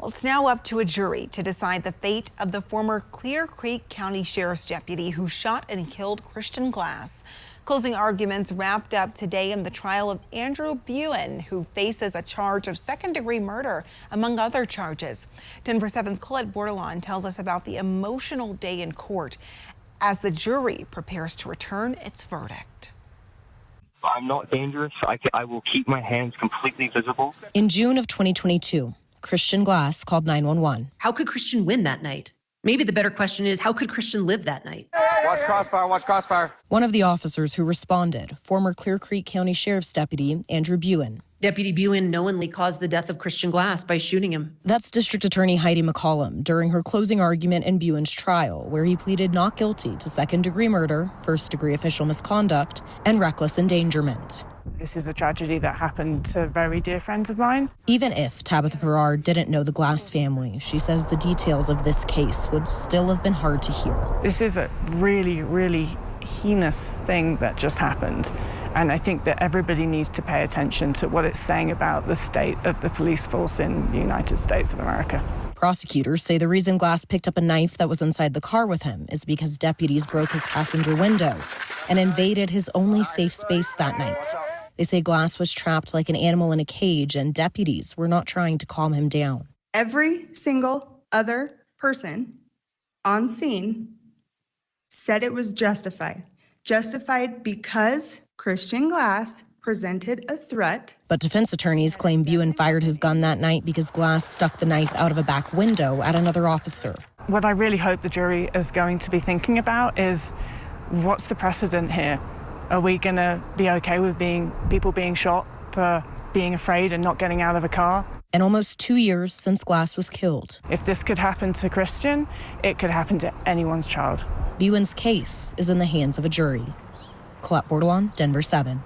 Well, it's now up to a jury to decide the fate of the former Clear Creek County Sheriff's deputy who shot and killed Christian Glass. Closing arguments wrapped up today in the trial of Andrew Buen, who faces a charge of second-degree murder, among other charges. Denver 7's Colette Bordelon tells us about the emotional day in court as the jury prepares to return its verdict. I'm not dangerous. I will keep my hands completely visible. In June of 2022, Christian Glass called 911. How could Christian win that night? Maybe the better question is, how could Christian live that night? Watch crossfire, watch crossfire. One of the officers who responded, former Clear Creek County Sheriff's deputy Andrew Buen. Deputy Buen knowingly caused the death of Christian Glass by shooting him. That's District Attorney Heidi McCollum during her closing argument in Buen's trial, where he pleaded not guilty to second-degree murder, first-degree official misconduct, and reckless endangerment. This is a tragedy that happened to very dear friends of mine. Even if Tabitha Farrar didn't know the Glass family, she says the details of this case would still have been hard to hear. This is a really, really heinous thing that just happened. And I think that everybody needs to pay attention to what it's saying about the state of the police force in the United States of America. Prosecutors say the reason Glass picked up a knife that was inside the car with him is because deputies broke his passenger window and invaded his only safe space that night. They say Glass was trapped like an animal in a cage and deputies were not trying to calm him down. Every single other person on scene said it was justified. Justified because Christian Glass presented a threat. But defense attorneys claim Buen fired his gun that night because Glass stuck the knife out of a back window at another officer. What I really hope the jury is going to be thinking about is, what's the precedent here? Are we going to be okay with people being shot for being afraid and not getting out of a car? And almost 2 years since Glass was killed. If this could happen to Christian, it could happen to anyone's child. Buen's case is in the hands of a jury. Colette Bordelon, Denver 7.